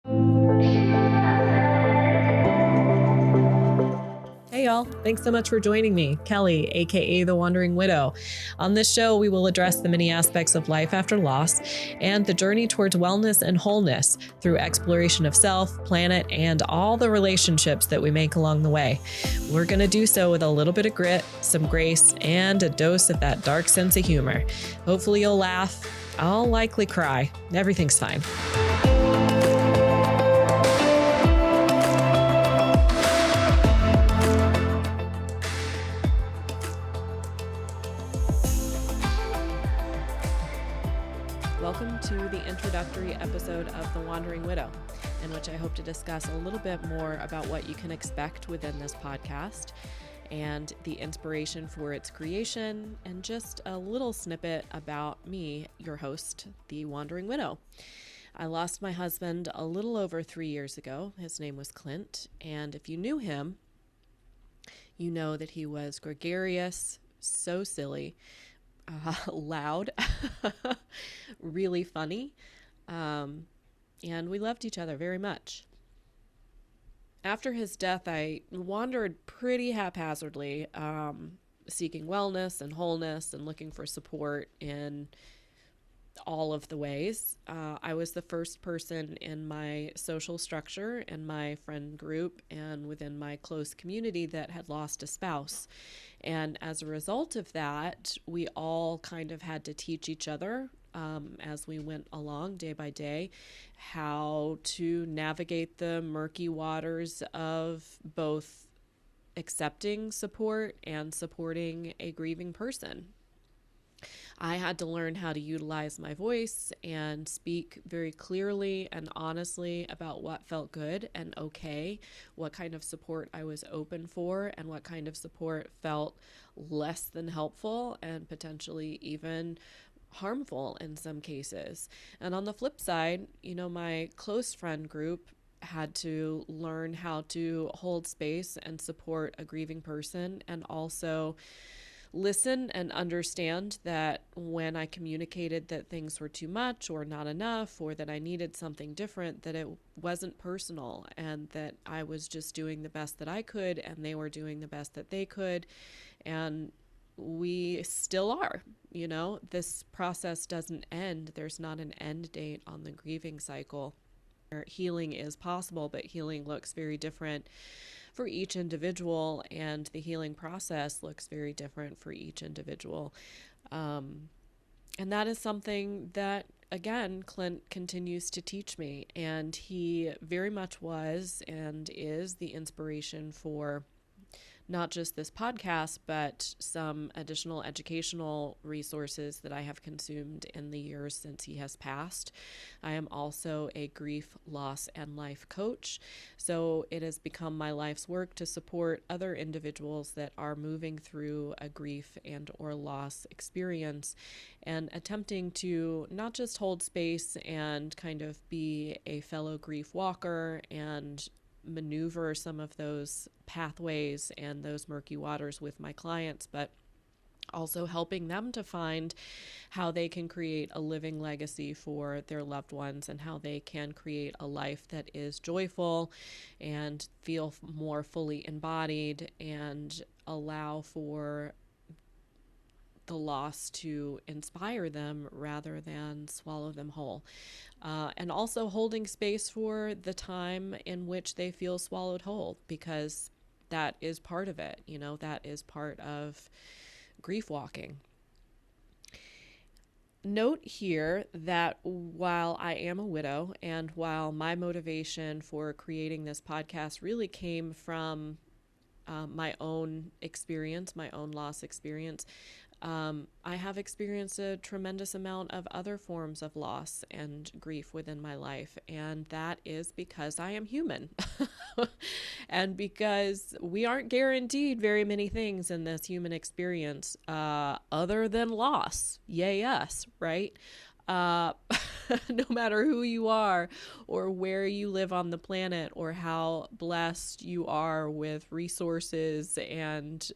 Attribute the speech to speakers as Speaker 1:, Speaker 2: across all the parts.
Speaker 1: Hey y'all, thanks so much for joining me, Kelly, aka The Wandering Widow. On this show, we will address the many aspects of life after loss and the journey towards wellness and wholeness through exploration of self, planet, and all the relationships that we make along the way. We're going to do so with a little bit of grit, some grace, and a dose of that dark sense of humor. Hopefully you'll laugh. I'll likely cry. Everything's fine. Welcome to the introductory episode of The Wandering Widow, in which I hope to discuss a little bit more about what you can expect within this podcast and the inspiration for its creation, and just a little snippet about me, your host, The Wandering Widow. I lost my husband a little over 3 years ago. His name was Clint, and if you knew him, you know that he was gregarious, so silly, loud, really funny, and we loved each other very much. After his death, I wandered pretty haphazardly, seeking wellness and wholeness and looking for support in all of the ways. I was the first person in my social structure and my friend group and within my close community that had lost a spouse. And as a result of that, we all kind of had to teach each other as we went along day by day how to navigate the murky waters of both accepting support and supporting a grieving person. I had to learn how to utilize my voice and speak very clearly and honestly about what felt good and okay, what kind of support I was open for, and what kind of support felt less than helpful and potentially even harmful in some cases. And on the flip side, my close friend group had to learn how to hold space and support a grieving person, and also listen and understand that when I communicated that things were too much or not enough, or that I needed something different, that it wasn't personal, and that I was just doing the best that I could and they were doing the best that they could. And we still are. This process doesn't end. There's not an end date on the grieving cycle. Healing is possible, but healing looks very different for each individual, and the healing process looks very different for each individual. And that is something that, again, Clint continues to teach me, and he very much was and is the inspiration for not just this podcast, but some additional educational resources that I have consumed in the years since he has passed. I am also a grief, loss, and life coach. So it has become my life's work to support other individuals that are moving through a grief and or loss experience, and attempting to not just hold space and kind of be a fellow grief walker and maneuver some of those pathways and those murky waters with my clients, but also helping them to find how they can create a living legacy for their loved ones, and how they can create a life that is joyful and feel more fully embodied, and allow for the loss to inspire them rather than swallow them whole. And also holding space for the time in which they feel swallowed whole, because that is part of it. That is part of grief walking. Note here that while I am a widow, and while my motivation for creating this podcast really came from my own experience, my own loss experience, I have experienced a tremendous amount of other forms of loss and grief within my life, and that is because I am human. And because we aren't guaranteed very many things in this human experience other than loss. Yay us, right? No matter who you are or where you live on the planet or how blessed you are with resources and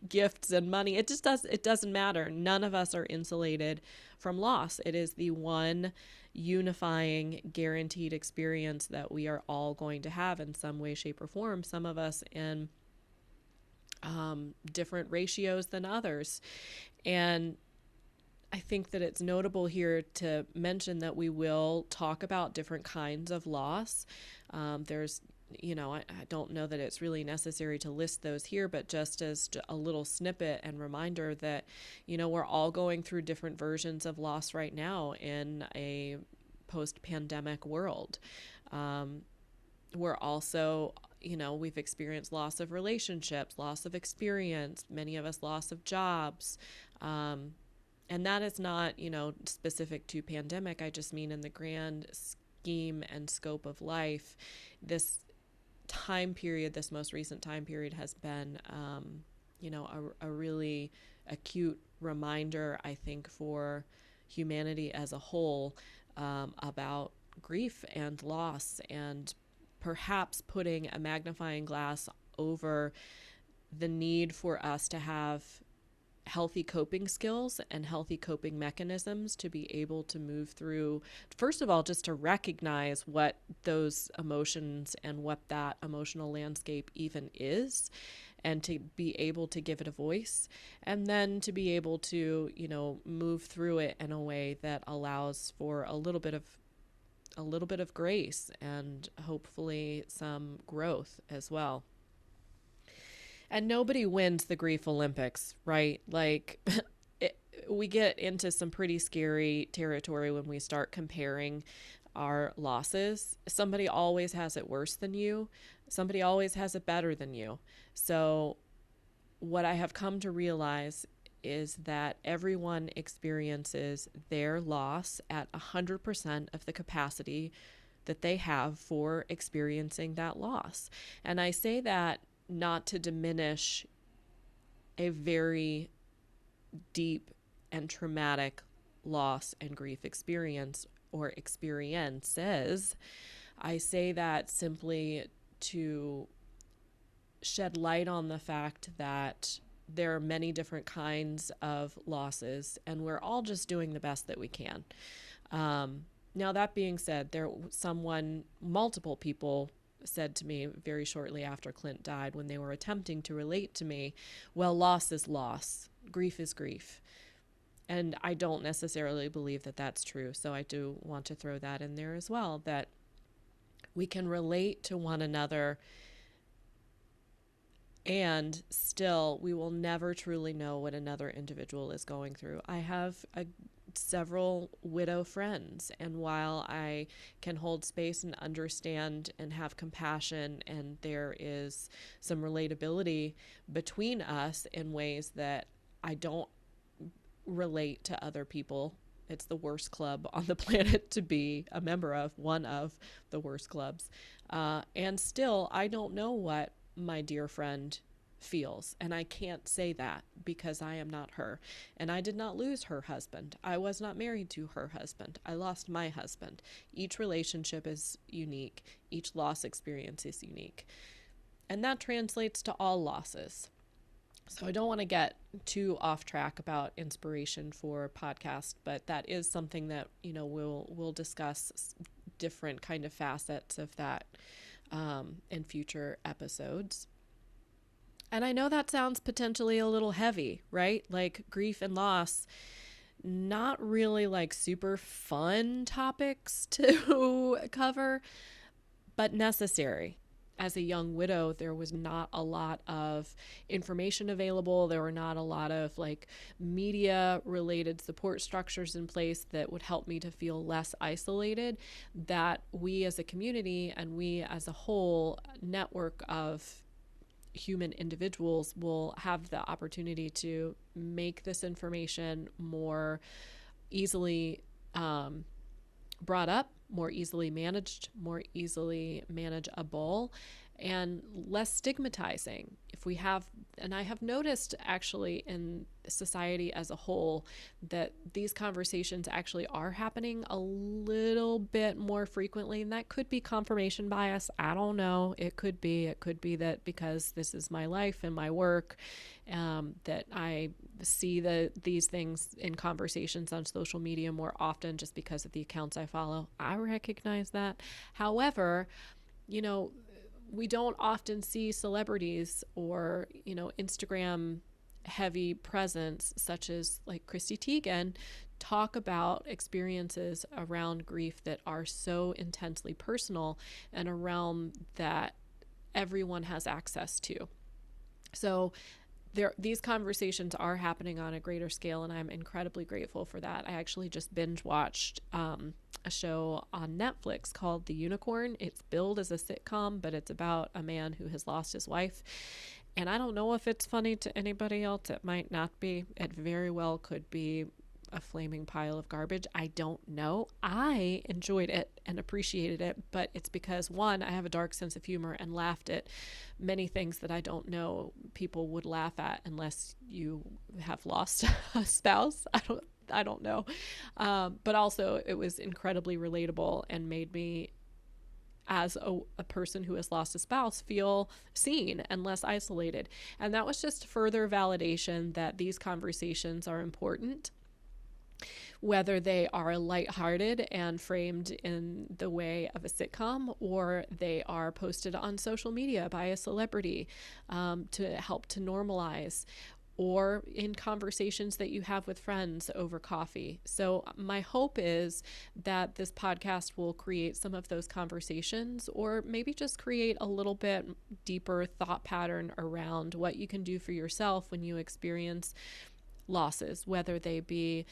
Speaker 1: gifts and money, it doesn't matter. None of us are insulated from loss. It is the one unifying, guaranteed experience that we are all going to have in some way, shape, or form. Some of us in different ratios than others. And I think that it's notable here to mention that we will talk about different kinds of loss. There's, I don't know that it's really necessary to list those here, but just as a little snippet and reminder that, we're all going through different versions of loss right now in a post-pandemic world. We're also, we've experienced loss of relationships, loss of experience, many of us loss of jobs. And that is not, specific to pandemic. I just mean in the grand scheme and scope of life, this time period, this most recent time period has been, a really acute reminder, I think, for humanity as a whole, about grief and loss, and perhaps putting a magnifying glass over the need for us to have healthy coping skills and healthy coping mechanisms to be able to move through, first of all, just to recognize what those emotions and what that emotional landscape even is, and to be able to give it a voice, and then to be able to, move through it in a way that allows for a little bit of grace and hopefully some growth as well. And nobody wins the grief Olympics, right? Like, we get into some pretty scary territory when we start comparing our losses. Somebody always has it worse than you. Somebody always has it better than you. So what I have come to realize is that everyone experiences their loss at 100% of the capacity that they have for experiencing that loss. And I say that not to diminish a very deep and traumatic loss and grief experience or experiences. I say that simply to shed light on the fact that there are many different kinds of losses, and we're all just doing the best that we can. Now, that being said, multiple people said to me very shortly after Clint died, when they were attempting to relate to me, well, loss is loss, grief is grief. And I don't necessarily believe that that's true. So I do want to throw that in there as well, that we can relate to one another, and still we will never truly know what another individual is going through. I have several widow friends, and while I can hold space and understand and have compassion, and there is some relatability between us in ways that I don't relate to other people. It's the worst club on the planet to be a member of, one of the worst clubs. And still, I don't know what my dear friend feels. And I can't say that because I am not her. And I did not lose her husband. I was not married to her husband. I lost my husband. Each relationship is unique. Each loss experience is unique. And that translates to all losses. So I don't want to get too off track about inspiration for podcast, but that is something that, we'll discuss different kind of facets of that in future episodes. And I know that sounds potentially a little heavy, right? Like grief and loss, not really like super fun topics to cover, but necessary. As a young widow, there was not a lot of information available. There were not a lot of like media related support structures in place that would help me to feel less isolated, that we as a community and we as a whole network of human individuals will have the opportunity to make this information more easily brought up, more easily managed, more easily manageable, and less stigmatizing. If we have, and I have noticed actually in society as a whole that these conversations actually are happening a little bit more frequently, and that could be confirmation bias. I don't know. It could be that because this is my life and my work, that I see these things in conversations on social media more often just because of the accounts I follow. I recognize that. However, we don't often see celebrities or, Instagram heavy presence such as like Christy Teigen talk about experiences around grief that are so intensely personal and a realm that everyone has access to. So these conversations are happening on a greater scale, and I'm incredibly grateful for that. I actually just binge watched a show on Netflix called The Unicorn. It's billed as a sitcom, but it's about a man who has lost his wife. And I don't know if it's funny to anybody else. It might not be. It very well could be a flaming pile of garbage. I don't know. I enjoyed it and appreciated it, but it's because, one, I have a dark sense of humor and laughed at many things that I don't know people would laugh at unless you have lost a spouse. I don't know. But also it was incredibly relatable and made me, as a person who has lost a spouse, feel seen and less isolated. And that was just further validation that these conversations are important, whether they are lighthearted and framed in the way of a sitcom, or they are posted on social media by a celebrity to help to normalize, or in conversations that you have with friends over coffee. So my hope is that this podcast will create some of those conversations, or maybe just create a little bit deeper thought pattern around what you can do for yourself when you experience losses, whether they be,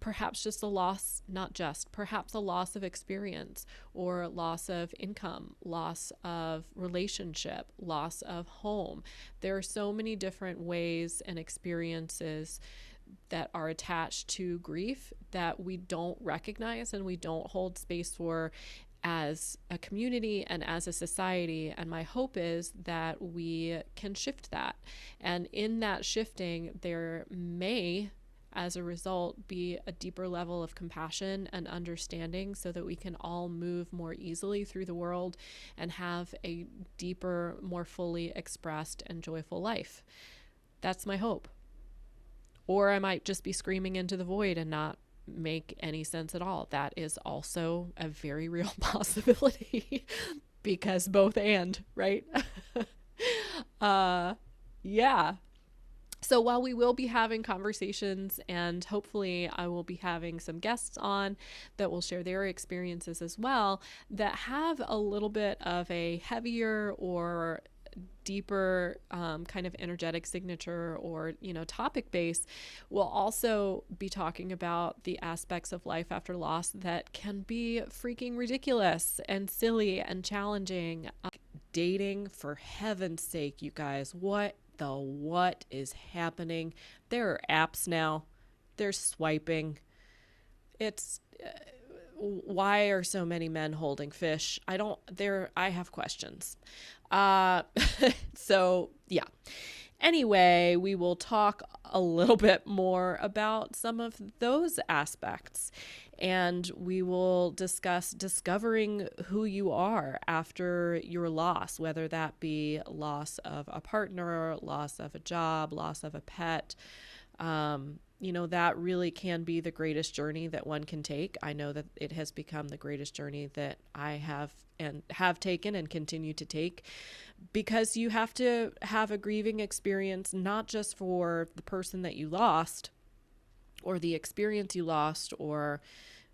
Speaker 1: perhaps just a loss, perhaps a loss of experience, or loss of income, loss of relationship, loss of home. There are so many different ways and experiences that are attached to grief that we don't recognize and we don't hold space for as a community and as a society. And my hope is that we can shift that. And in that shifting, there may, as a result, be a deeper level of compassion and understanding so that we can all move more easily through the world and have a deeper, more fully expressed and joyful life. That's my hope. Or I might just be screaming into the void and not make any sense at all. That is also a very real possibility because both and, right? Yeah. So while we will be having conversations, and hopefully I will be having some guests on that will share their experiences as well, that have a little bit of a heavier or deeper kind of energetic signature or, topic base, we'll also be talking about the aspects of life after loss that can be freaking ridiculous and silly and challenging. Dating, for heaven's sake, you guys, what is happening? There are apps now. There's swiping. It's why are so many men holding fish? I have questions. So yeah. Anyway, we will talk a little bit more about some of those aspects, and we will discuss discovering who you are after your loss, whether that be loss of a partner, loss of a job, loss of a pet. That really can be the greatest journey that one can take. I know that it has become the greatest journey that I have taken and continue to take, because you have to have a grieving experience, not just for the person that you lost or the experience you lost or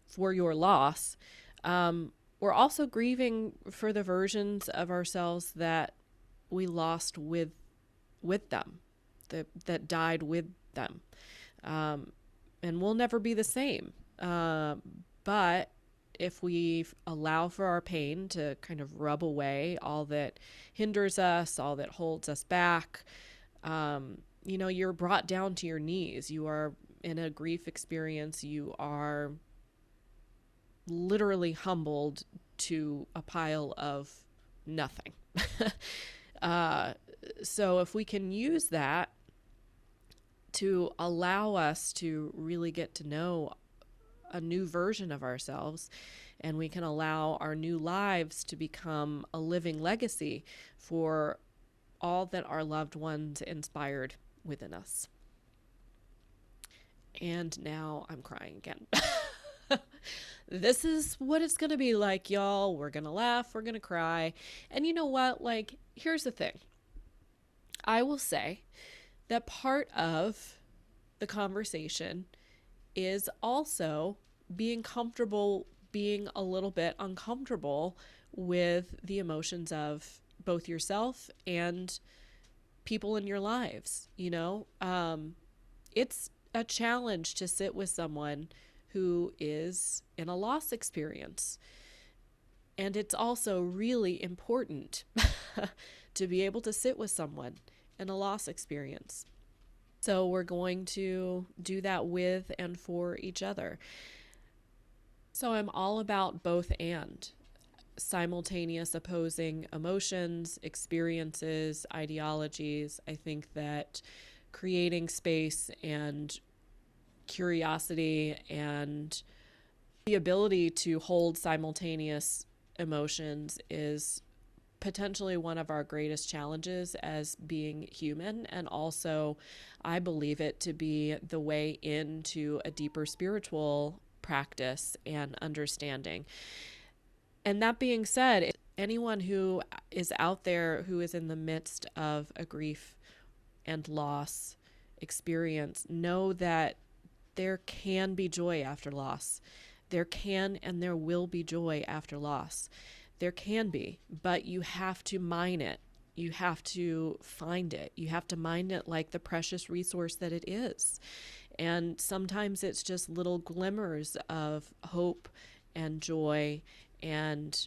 Speaker 1: for your loss. We're also grieving for the versions of ourselves that we lost with them, that died with them. And we'll never be the same. But if we allow for our pain to kind of rub away all that hinders us, all that holds us back, you're brought down to your knees. You are in a grief experience. You are literally humbled to a pile of nothing. So if we can use that to allow us to really get to know a new version of ourselves, and we can allow our new lives to become a living legacy for all that our loved ones inspired within us. And now I'm crying again. This is what it's going to be like, y'all. We're going to laugh. We're going to cry. And you know what? Like, here's the thing. I will say that part of the conversation is also being comfortable, being a little bit uncomfortable with the emotions of both yourself and people in your lives. You know, it's a challenge to sit with someone who is in a loss experience. And it's also really important to be able to sit with someone in a loss experience. So we're going to do that with and for each other. So I'm all about both and, simultaneous opposing emotions, experiences, ideologies. I think that creating space and curiosity and the ability to hold simultaneous emotions is potentially one of our greatest challenges as being human. And also, I believe it to be the way into a deeper spiritual practice and understanding. And that being said, anyone who is out there who is in the midst of a grief and loss experience, know that there can be joy after loss. There can and there will be joy after loss. There can be, but you have to mine it. You have to find it. You have to mine it like the precious resource that it is. And sometimes it's just little glimmers of hope and joy and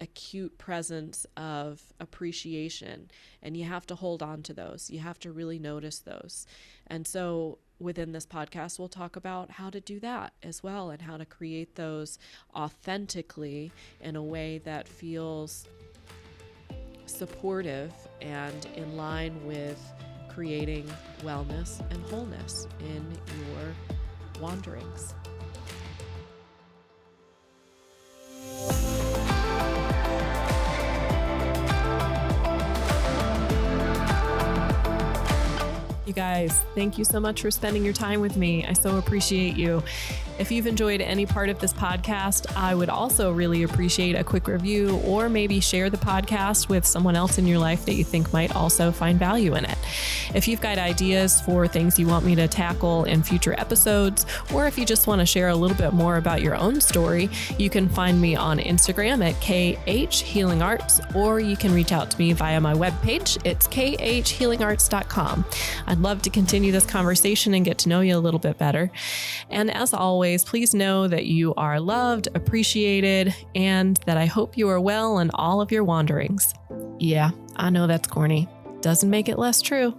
Speaker 1: acute presence of appreciation. And you have to hold on to those. You have to really notice those. And so within this podcast, we'll talk about how to do that as well, and how to create those authentically in a way that feels supportive and in line with creating wellness and wholeness in your wanderings. You guys, thank you so much for spending your time with me. I so appreciate you. If you've enjoyed any part of this podcast, I would also really appreciate a quick review, or maybe share the podcast with someone else in your life that you think might also find value in it. If you've got ideas for things you want me to tackle in future episodes, or if you just want to share a little bit more about your own story, you can find me on Instagram at khhealingarts, or you can reach out to me via my webpage. It's khhealingarts.com. I'd love to continue this conversation and get to know you a little bit better. And as always, please know that you are loved, appreciated, and that I hope you are well in all of your wanderings. Yeah, I know that's corny. Doesn't make it less true.